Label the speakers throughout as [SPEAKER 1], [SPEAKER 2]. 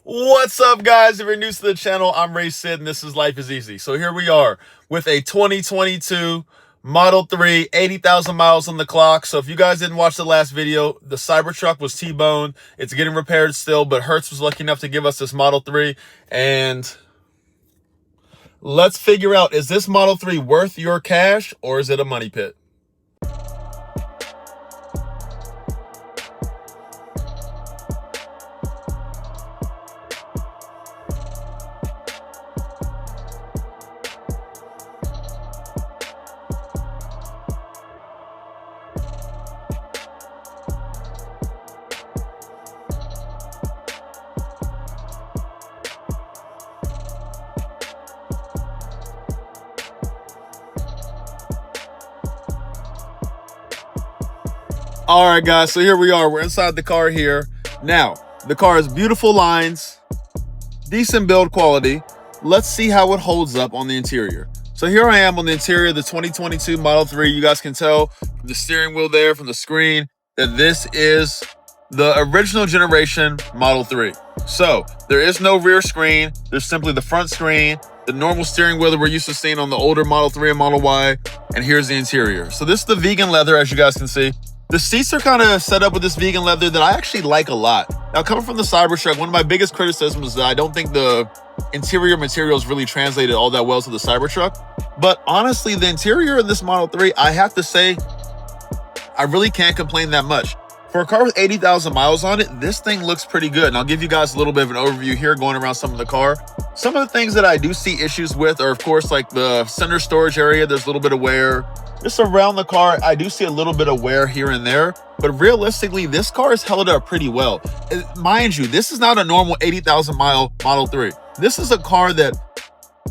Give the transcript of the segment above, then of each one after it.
[SPEAKER 1] What's up, guys? If you're new to the channel, I'm Ray Sid, and this is Life is Easy. So here we are with a 2022 Model 3, 80,000 miles on the clock. So if you guys didn't watch the last video, the Cybertruck was T-boned. It's getting repaired still, but Hertz was lucky enough to give us this Model 3. And let's figure out, is this Model 3 worth your cash, or is it a money pit? All right, guys, so here we are. We're inside the car here. Now, the car has beautiful lines, decent build quality. Let's see how it holds up on the interior. So here I am on the interior of the 2022 Model 3. You guys can tell from the steering wheel there, from the screen, that this is the original generation Model 3. So there is no rear screen. There's simply the front screen, the normal steering wheel that we're used to seeing on the older Model 3 and Model Y. And here's the interior. So this is the vegan leather, as you guys can see. The seats are kind of set up with this vegan leather that I actually like a lot. Now, coming from the Cybertruck, one of my biggest criticisms is that I don't think the interior materials really translated all that well to the Cybertruck. But honestly, the interior of this Model 3, I have to say, I really can't complain that much. For a car with 80,000 miles on it, this thing looks pretty good. And I'll give you guys a little bit of an overview here going around some of the car. Some of the things that I do see issues with are, of course, like the center storage area. There's a little bit of wear. Just around the car, I do see a little bit of wear here and there. But realistically, this car has held up pretty well. Mind you, this is not a normal 80,000 mile Model 3. This is a car that,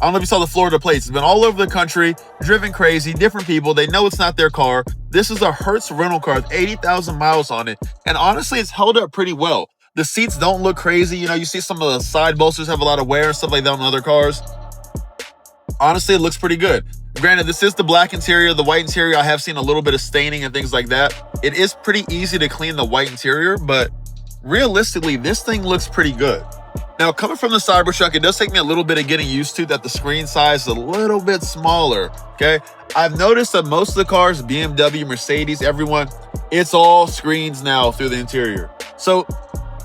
[SPEAKER 1] I don't know if you saw the Florida plates. It's been all over the country, driven crazy, different people. They know it's not their car. This is a Hertz rental car with 80,000 miles on it. And honestly, it's held up pretty well. The seats don't look crazy. You know, you see some of the side bolsters have a lot of wear and stuff like that on other cars. Honestly, it looks pretty good. Granted, this is the black interior. The white interior, I have seen a little bit of staining and things like that. It is pretty easy to clean the white interior, but realistically, this thing looks pretty good. Now, coming from the Cybertruck, it does take me a little bit of getting used to that the screen size is a little bit smaller, okay? I've noticed that most of the cars, BMW, Mercedes, everyone, it's all screens now through the interior. So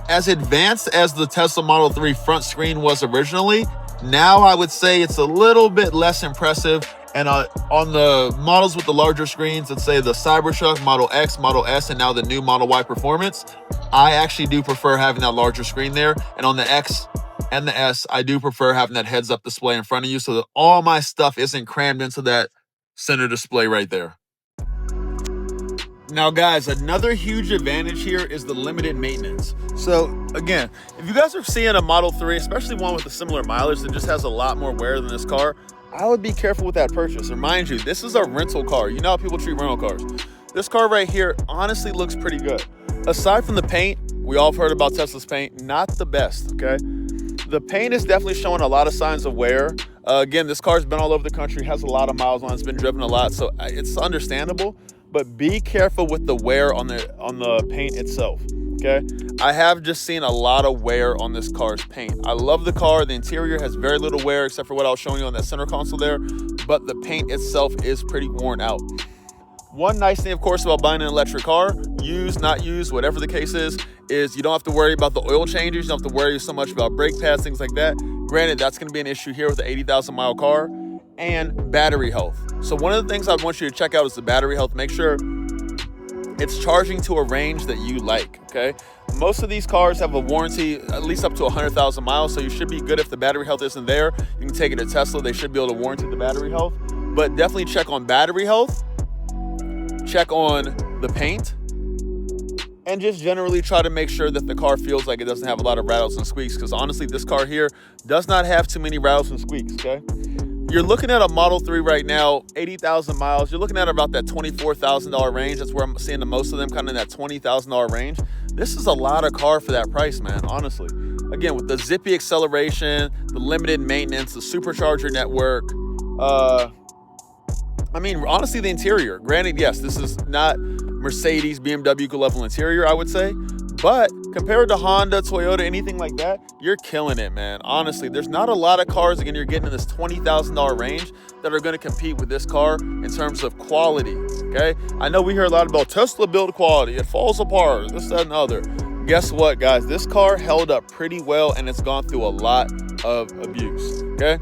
[SPEAKER 1] as advanced as the Tesla Model 3 front screen was originally, now I would say it's a little bit less impressive. And on the models with the larger screens, let's say the Cybertruck, Model X, Model S, and now the new Model Y Performance, I actually do prefer having that larger screen there. And on the X and the S, I do prefer having that heads-up display in front of you so that all my stuff isn't crammed into that center display right there. Now, guys, another huge advantage here is the limited maintenance. So, again, if you guys are seeing a Model 3, especially one with a similar mileage that just has a lot more wear than this car, I would be careful with that purchase. And mind you, this is a rental car. You know how people treat rental cars. This car right here honestly looks pretty good. Aside from the paint, we all have heard about Tesla's paint, not the best, okay? The paint is definitely showing a lot of signs of wear. Again, this car's been all over the country, has a lot of miles on it, it's been driven a lot, so it's understandable. But be careful with the wear on the paint itself, okay? I have just seen a lot of wear on this car's paint. I love the car. The interior has very little wear except for what I was showing you on that center console there, but the paint itself is pretty worn out. One nice thing, of course, about buying an electric car, used, not used, whatever the case is you don't have to worry about the oil changes. You don't have to worry so much about brake pads, things like that. Granted, that's going to be an issue here with the 80,000 mile car. And battery health. So one of the things I want you to check out is the battery health. Make sure it's charging to a range that you like, okay? Most of these cars have a warranty at least up to 100,000 miles, so you should be good if the battery health isn't there. You can take it to Tesla. They should be able to warranty the battery health. But definitely check on battery health, check on the paint, and just generally try to make sure that the car feels like it doesn't have a lot of rattles and squeaks, because honestly, this car here does not have too many rattles and squeaks, okay? You're looking at a Model 3 right now, 80,000 miles. You're looking at about that $24,000 range. That's where I'm seeing the most of them, kind of in that $20,000 range. This is a lot of car for that price, man, honestly. Again, with the zippy acceleration, the limited maintenance, the Supercharger network. I mean, honestly, the interior. Granted, yes, this is not Mercedes, BMW level interior, I would say. But compared to Honda, Toyota, anything like that, you're killing it, man. Honestly, there's not a lot of cars, again, you're getting in this $20,000 range that are going to compete with this car in terms of quality, okay? I know we hear a lot about Tesla build quality. It falls apart, this, that, and other. Guess what, guys? This car held up pretty well, and it's gone through a lot of abuse, okay?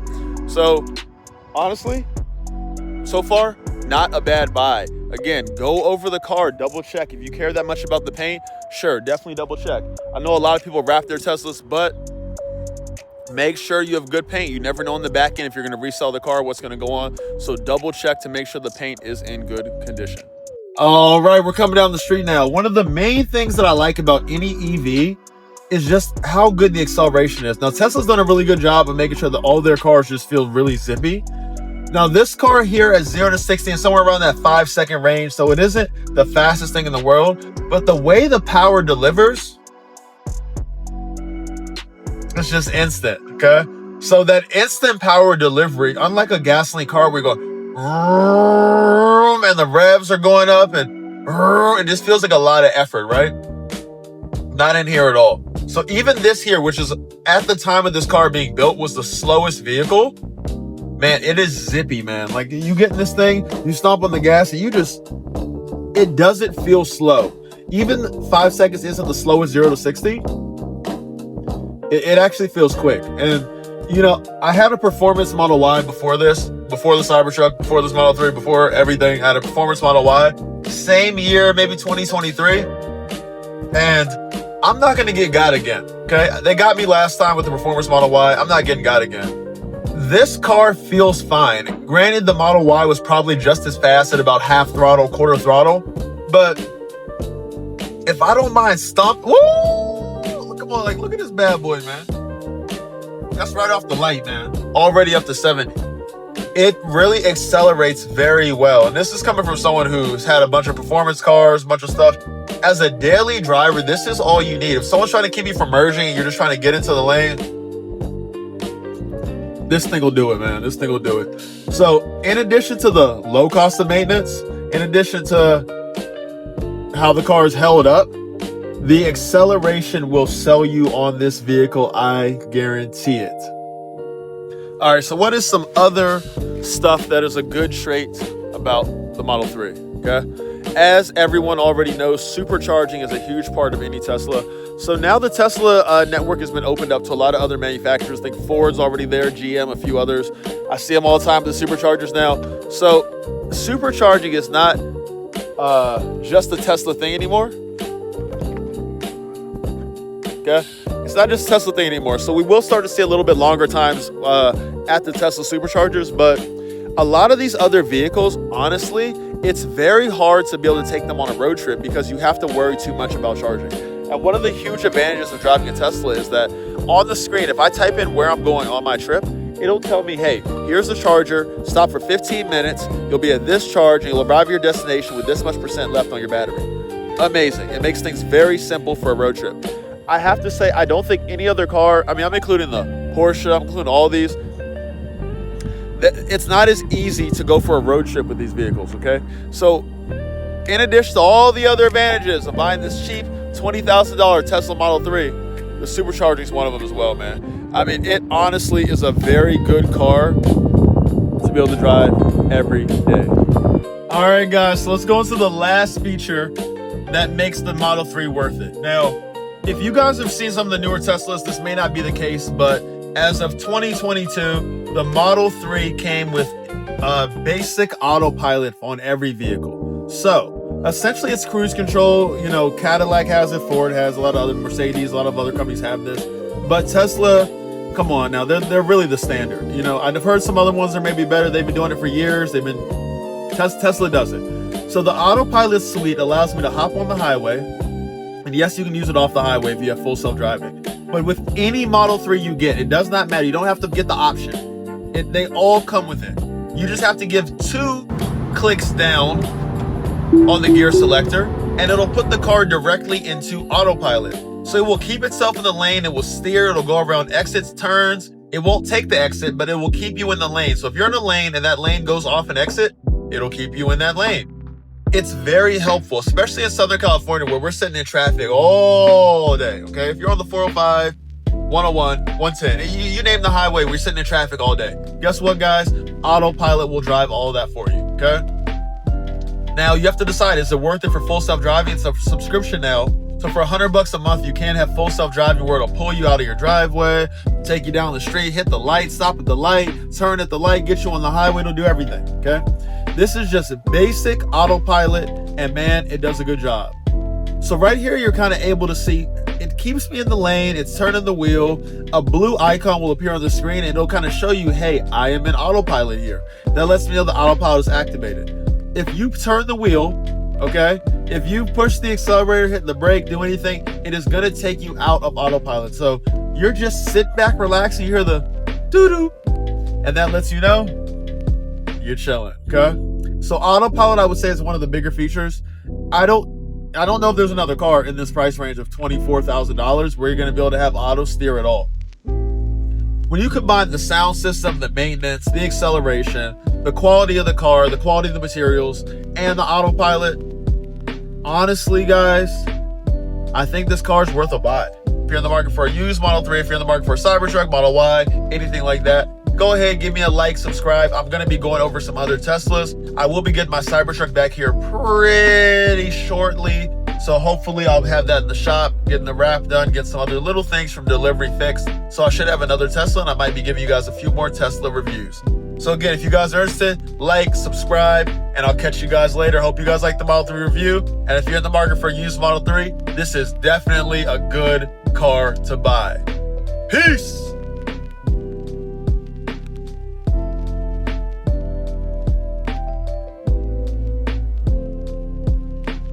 [SPEAKER 1] So, honestly, so far, not a bad buy. Again, go over the car, double check. If you care that much about the paint, sure, definitely double check. I know a lot of people wrap their Teslas, but make sure you have good paint. You never know in the back end if you're going to resell the car, what's going to go on. So double check to make sure the paint is in good condition. All right, we're coming down the street now. One of the main things that I like about any EV is just how good the acceleration is. Now, Tesla's done a really good job of making sure that all their cars just feel really zippy. Now, this car here at 0 to 60 is somewhere around that 5-second range, so it isn't the fastest thing in the world, but the way the power delivers, it's just instant, okay? So that instant power delivery, unlike a gasoline car where you go, and the revs are going up, and it just feels like a lot of effort, right? Not in here at all. So even this here, which is at the time of this car being built, was the slowest vehicle. Man, it is zippy, man. Like, you get in this thing, you stomp on the gas, and it doesn't feel slow. Even 5 seconds isn't the slowest 0 to 60. It actually feels quick. And, you know, I had a performance Model Y before the Cybertruck, before this Model 3, before everything. I had a performance Model Y. Same year, maybe 2023. And I'm not going to get got again, okay? They got me last time with the performance Model Y. I'm not getting got again. This car feels fine. Granted, the Model Y was probably just as fast at about half throttle, quarter throttle. But if I don't mind stomp, woo! Come on, like, look at this bad boy, man. That's right off the light, man. Already up to 70. It really accelerates very well. And this is coming from someone who's had a bunch of performance cars, a bunch of stuff. As a daily driver, this is all you need. If someone's trying to keep you from merging and you're just trying to get into the lane, this thing will do it, man. This thing will do it. So in addition to the low cost of maintenance, in addition to how the car is held up, the acceleration will sell you on this vehicle. I guarantee it. All right, so what is some other stuff that is a good trait about the Model 3, okay? As everyone already knows, supercharging is a huge part of any Tesla. So now the Tesla network has been opened up to a lot of other manufacturers. I think Ford's already there, GM, a few others. I see them all the time with the superchargers now. So supercharging is not just a Tesla thing anymore. Okay? It's not just a Tesla thing anymore. So we will start to see a little bit longer times at the Tesla superchargers, but a lot of these other vehicles, honestly, it's very hard to be able to take them on a road trip because you have to worry too much about charging. And one of the huge advantages of driving a Tesla is that on the screen, if I type in where I'm going on my trip, it'll tell me, hey, here's the charger, stop for 15 minutes, you'll be at this charge, and you'll arrive at your destination with this much % left on your battery. Amazing. It makes things very simple for a road trip. I have to say, I don't think any other car, I mean, I'm including the Porsche, I'm including all these, it's not as easy to go for a road trip with these vehicles, okay? So in addition to all the other advantages of buying this cheap $20,000 Tesla Model 3, the supercharging is one of them as well, man. I mean, it honestly is a very good car to be able to drive every day. All right, guys, so let's go into the last feature that makes the Model 3 worth it. Now, if you guys have seen some of the newer Teslas, this may not be the case, but as of 2022, the Model 3 came with basic autopilot on every vehicle. So essentially it's cruise control. You know, Cadillac has it, Ford has, a lot of other Mercedes, a lot of other companies have this. But Tesla, come on now, they're really the standard. You know, I've heard some other ones that may be better. They've been doing it for years. Tesla does it. So the Autopilot suite allows me to hop on the highway. And yes, you can use it off the highway if you have full self-driving. But with any Model 3 you get, it does not matter. You don't have to get the option. They all come with it. You just have to give 2 clicks down on the gear selector, and it'll put the car directly into autopilot. So it will keep itself in the lane. It will steer. It'll go around exits, turns. It won't take the exit, but it will keep you in the lane. So if you're in a lane and that lane goes off an exit, it'll keep you in that lane. It's very helpful, especially in Southern California where we're sitting in traffic all day, okay? If you're on the 405, 101, 110, you name the highway, we're sitting in traffic all day. Guess what, guys? Autopilot will drive all of that for you, okay? Now, you have to decide, is it worth it for full self-driving? It's a subscription now. So for $100 a month, you can have full self-driving where it'll pull you out of your driveway, take you down the street, hit the light, stop at the light, turn at the light, get you on the highway, it'll do everything, okay? This is just a basic autopilot, and man, it does a good job. So right here, you're kind of able to see, it keeps me in the lane, it's turning the wheel, a blue icon will appear on the screen, and it'll kind of show you, hey, I am in autopilot here. That lets me know the autopilot is activated. If you turn the wheel, okay, if you push the accelerator, hit the brake, do anything, it is gonna take you out of autopilot. So you're just sit back, relax, and you hear the doo-doo, and that lets you know you're chilling, okay? So autopilot, I would say, is one of the bigger features. I don't know if there's another car in this price range of $24,000 where you're gonna be able to have auto steer at all. When you combine the sound system, the maintenance, the acceleration, the quality of the car, the quality of the materials, and the autopilot, honestly, guys, I think this car is worth a buy. If you're in the market for a used Model 3, if you're in the market for a Cybertruck, Model Y, anything like that, go ahead, give me a like, subscribe. I'm going to be going over some other Teslas. I will be getting my Cybertruck back here pretty shortly. So hopefully I'll have that in the shop, getting the wrap done, get some other little things from delivery fixed. So I should have another Tesla, and I might be giving you guys a few more Tesla reviews. So again, if you guys are interested, like, subscribe, and I'll catch you guys later. Hope you guys like the Model 3 review. And if you're in the market for a used Model 3, this is definitely a good car to buy. Peace!